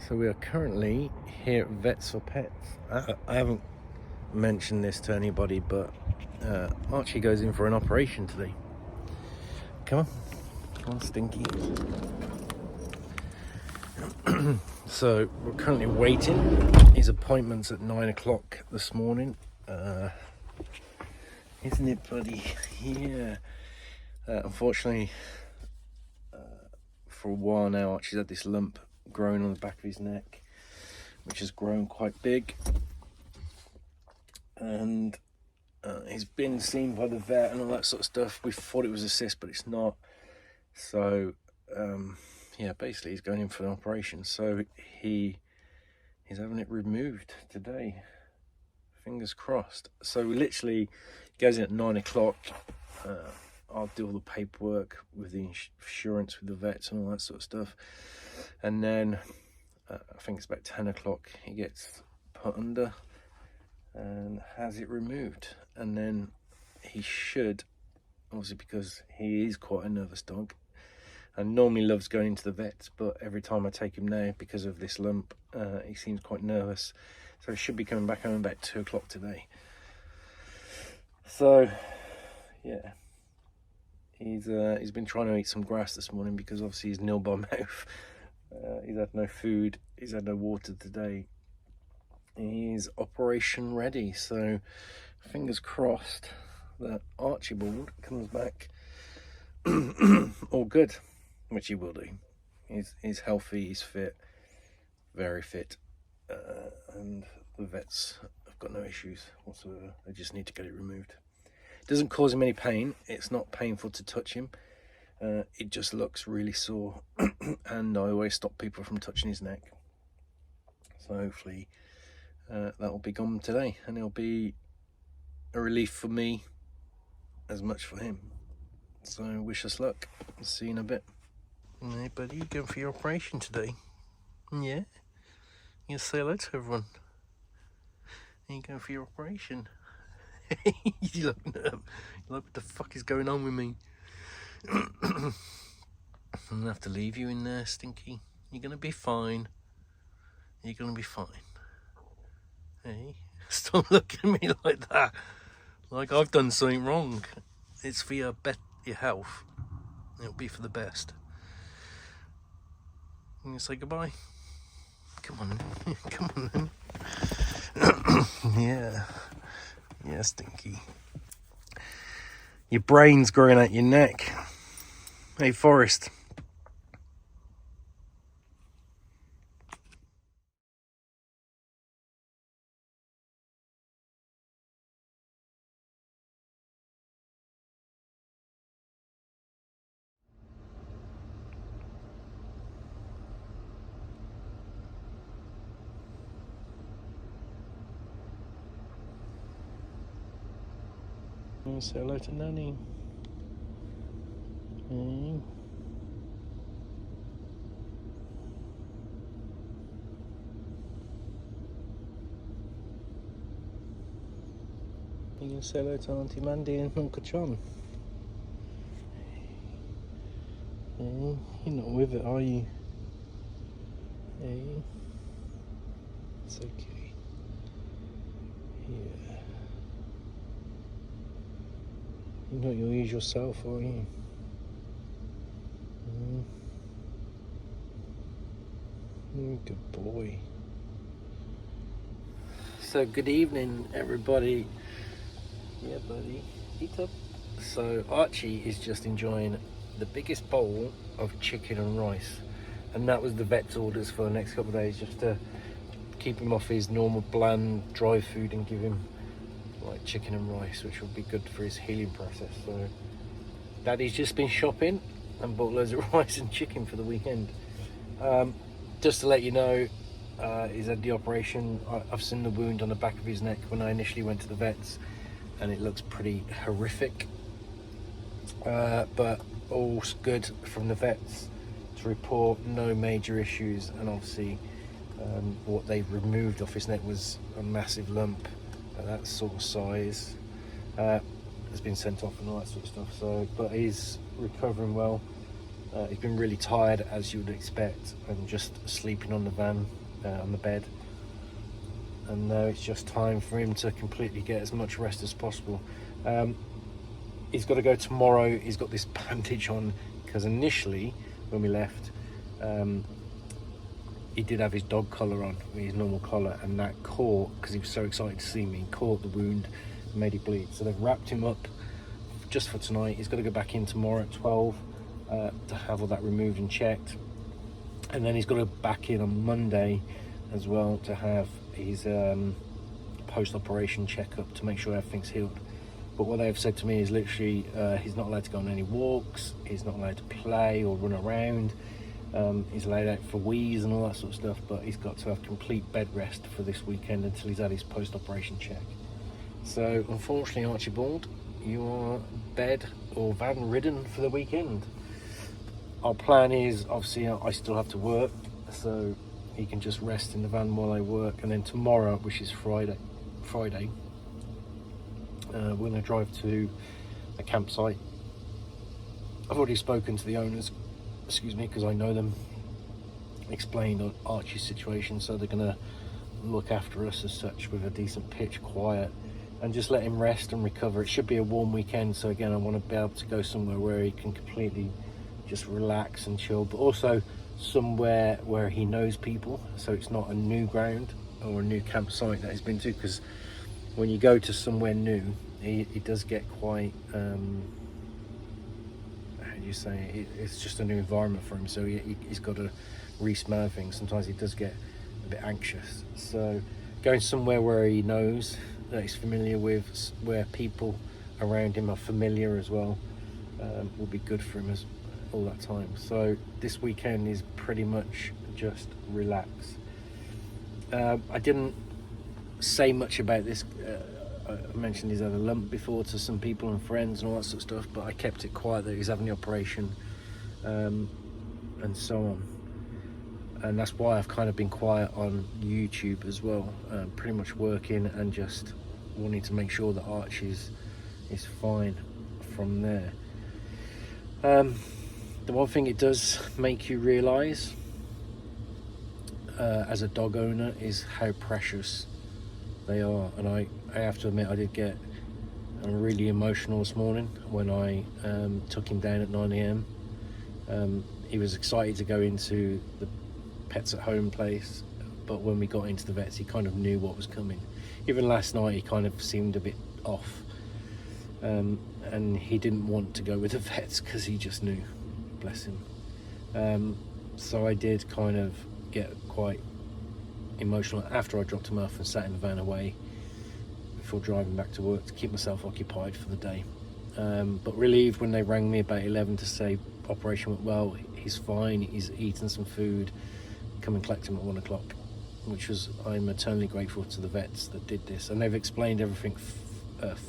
So we are currently here at Vets for Pets. I haven't mentioned this to anybody, but Archie goes in for an operation today. Come on, Stinky. So we're currently waiting. His appointment's at 9 o'clock this morning. Isn't it, buddy? Yeah. Unfortunately, for a while now, Archie's had this lump growing on the back of his neck, which has grown quite big, and he's been seen by the vet and all that sort of stuff. We thought it was a cyst, but it's not. So yeah, basically he's going in for an operation, so he's having it removed today, fingers crossed. So literally goes in at 9 o'clock. I'll do all the paperwork with the insurance with the vets and all that sort of stuff, and then I think it's about 10 o'clock he gets put under and has it removed. And then he should, obviously, because he is quite a nervous dog and normally loves going into the vets, but every time I take him there because of this lump, he seems quite nervous, so he should be coming back home about 2 o'clock today. So yeah, he's been trying to eat some grass this morning because obviously he's nil by mouth. He's had no food, he's had no water today. He's operation ready, so fingers crossed that Archibald comes back all good, which he will do. He's healthy, he's fit, very fit, and the vets have got no issues whatsoever. They just need to get it removed. It doesn't cause him any pain, it's not painful to touch him. It just looks really sore and I always stop people from touching his neck, so hopefully that will be gone today, and it'll be a relief for me as much for him. So wish us luck. I'll see you in a bit. Hey buddy, you going for your operation today? Yeah? You say hello to everyone. Are you going for your operation? You look nervous. You look, what the fuck is going on with me? I'm gonna have to leave you in there, Stinky. You're gonna be fine. You're gonna be fine. Hey, stop looking at me like that. Like I've done something wrong. It's for your health. It'll be for the best. You gonna say goodbye? Come on then. Come on then. Yeah, Stinky. Your brain's growing out your neck. Hey, Forrest. Say hello to Nanny. Hey. You gonna say hello to Auntie Mandy and Uncle John? Hey, you're not with it, are you? Hey, it's okay. Yeah. You're not your usual self, are you? Good boy. So good evening, everybody. Yeah, buddy. Eat up. So Archie is just enjoying the biggest bowl of chicken and rice, and that was the vet's orders for the next couple of days, just to keep him off his normal bland dry food and give him like chicken and rice, which will be good for his healing process. So Daddy's just been shopping and bought loads of rice and chicken for the weekend. Just to let you know, he's had the operation. I've seen the wound on the back of his neck when I initially went to the vets, and it looks pretty horrific, but all's good from the vets to report, no major issues. And obviously what they removed off his neck was a massive lump at that sort of size. Has been sent off and all that sort of stuff. So, but he's recovering well. He's been really tired, as you would expect, and just sleeping on the van, on the bed. And now it's just time for him to completely get as much rest as possible. He's got to go tomorrow. He's got this bandage on because initially when we left, he did have his dog collar on, his normal collar, and that caught, because he was so excited to see me, caught the wound and made it bleed. So they've wrapped him up just for tonight. He's got to go back in tomorrow at 12 to have all that removed and checked, and then he's got to go back in on Monday as well to have his post-operation checkup to make sure everything's healed. But what they've said to me is literally he's not allowed to go on any walks, he's not allowed to play or run around, he's laid out for wheeze and all that sort of stuff, but he's got to have complete bed rest for this weekend until he's had his post-operation check. So unfortunately, Archibald, you are bed or van ridden for the weekend. Our plan is, obviously I still have to work, so he can just rest in the van while I work, and then tomorrow, which is Friday, we're going to drive to a campsite. I've already spoken to the owners, because I know them, explained on Archie's situation, so they're going to look after us as such with a decent pitch, quiet, and just let him rest and recover. It should be a warm weekend, so again I want to be able to go somewhere where he can completely just relax and chill, but also somewhere where he knows people, so it's not a new ground or a new campsite that he's been to, because when you go to somewhere new, it does get quite how do you say, it's just a new environment for him, so he's got to re-smell things. Sometimes he does get a bit anxious, so going somewhere where he knows, that he's familiar with, where people around him are familiar as well, will be good for him as all that time. So this weekend is pretty much just relax. I didn't say much about this. I mentioned he's had a lump before to some people and friends and all that sort of stuff, but I kept it quiet that he's having the operation, and so on. And that's why I've kind of been quiet on YouTube as well, pretty much working and just wanting to make sure that Archie is fine from there. The one thing it does make you realise as a dog owner is how precious they are, and I have to admit I did get really emotional this morning when I took him down at 9 AM. He was excited to go into the Pets at Home place, but when we got into the vets he kind of knew what was coming. Even last night he kind of seemed a bit off, and he didn't want to go with the vets because he just knew, bless him. So I did kind of get quite emotional after I dropped him off and sat in the van away before driving back to work to keep myself occupied for the day. But relieved when they rang me about 11 to say operation went well, he's fine, he's eaten some food, come and collect him at 1 o'clock, which was, I'm eternally grateful to the vets that did this, and they've explained everything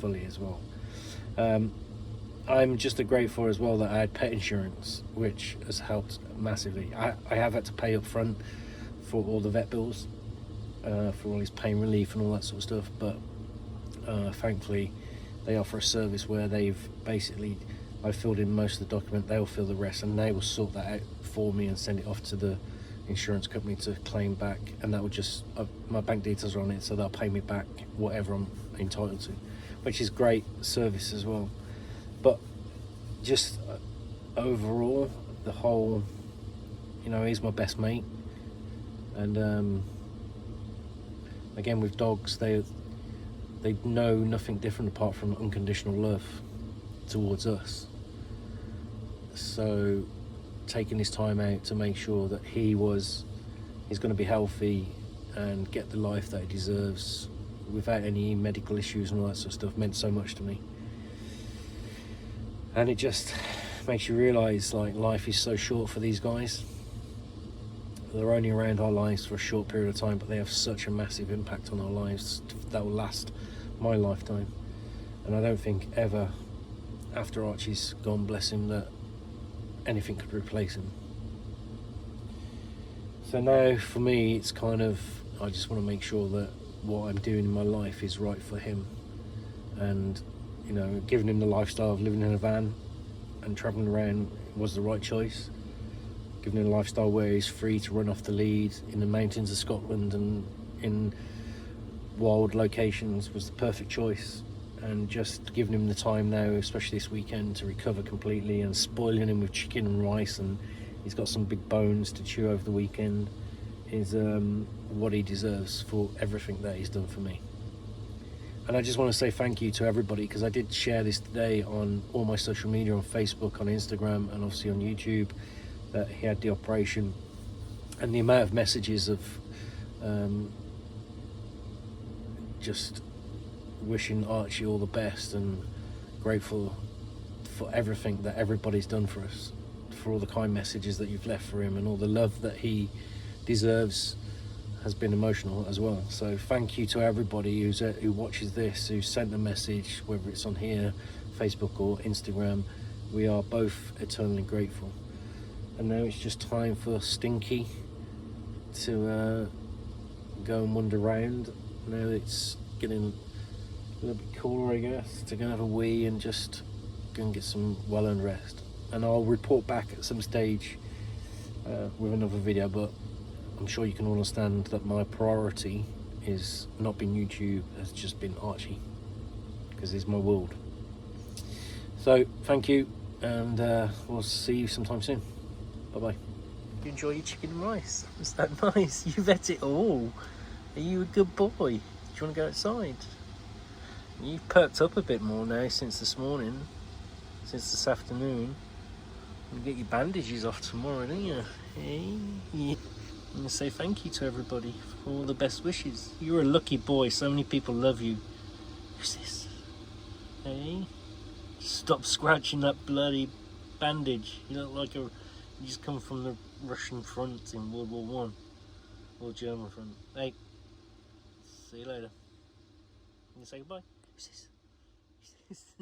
fully as well. I'm just grateful as well that I had pet insurance, which has helped massively. I have had to pay up front for all the vet bills, for all his pain relief and all that sort of stuff, but thankfully they offer a service where they've basically, I filled in most of the document, they'll fill the rest, and they will sort that out for me and send it off to the insurance company to claim back, and that will just, my bank details are on it, so they'll pay me back whatever I'm entitled to, which is great service as well. But just overall, the whole, he's my best mate, and again with dogs, they know nothing different apart from unconditional love towards us. So taking his time out to make sure that he's going to be healthy and get the life that he deserves without any medical issues and all that sort of stuff meant so much to me. And it just makes you realise, like, life is so short for these guys. They're only around our lives for a short period of time, but they have such a massive impact on our lives that will last my lifetime. And I don't think ever, after Archie's gone, bless him, that anything could replace him. So now for me, it's kind of, I just want to make sure that what I'm doing in my life is right for him, and giving him the lifestyle of living in a van and travelling around was the right choice. giving him a lifestyle where he's free to run off the lead in the mountains of Scotland and in wild locations was the perfect choice. And just giving him the time now, especially this weekend, to recover completely, and spoiling him with chicken and rice, and he's got some big bones to chew over the weekend, is what he deserves for everything that he's done for me. And I just want to say thank you to everybody, because I did share this today on all my social media, on Facebook, on Instagram, and obviously on YouTube, that he had the operation. And the amount of messages of just wishing Archie all the best and grateful for everything that everybody's done for us, for all the kind messages that you've left for him and all the love that he deserves, has been emotional as well. So thank you to everybody who watches this, who sent a message, whether it's on here, Facebook or Instagram. We are both eternally grateful. And now it's just time for Stinky to go and wander around. Now it's getting a little bit cooler, I guess, to go and have a wee and just go and get some well-earned rest. And I'll report back at some stage with another video, but I'm sure you can understand that my priority is not been YouTube, has just been Archie, because he's my world. So thank you, and we'll see you sometime soon. Bye bye. You enjoy your chicken and rice? Was that nice? You've ate it all. Are you a good boy? Do you want to go outside? You've perked up a bit more now since this morning, since this afternoon. You'll get your bandages off tomorrow, don't you? Hey? Yeah. I'm going to say thank you to everybody for all the best wishes. You're a lucky boy. So many people love you. Who's this? Hey? Stop scratching that bloody bandage. You look like you just come from the Russian front in World War One, or German front. Hey, see you later. Can you say goodbye? Who's this?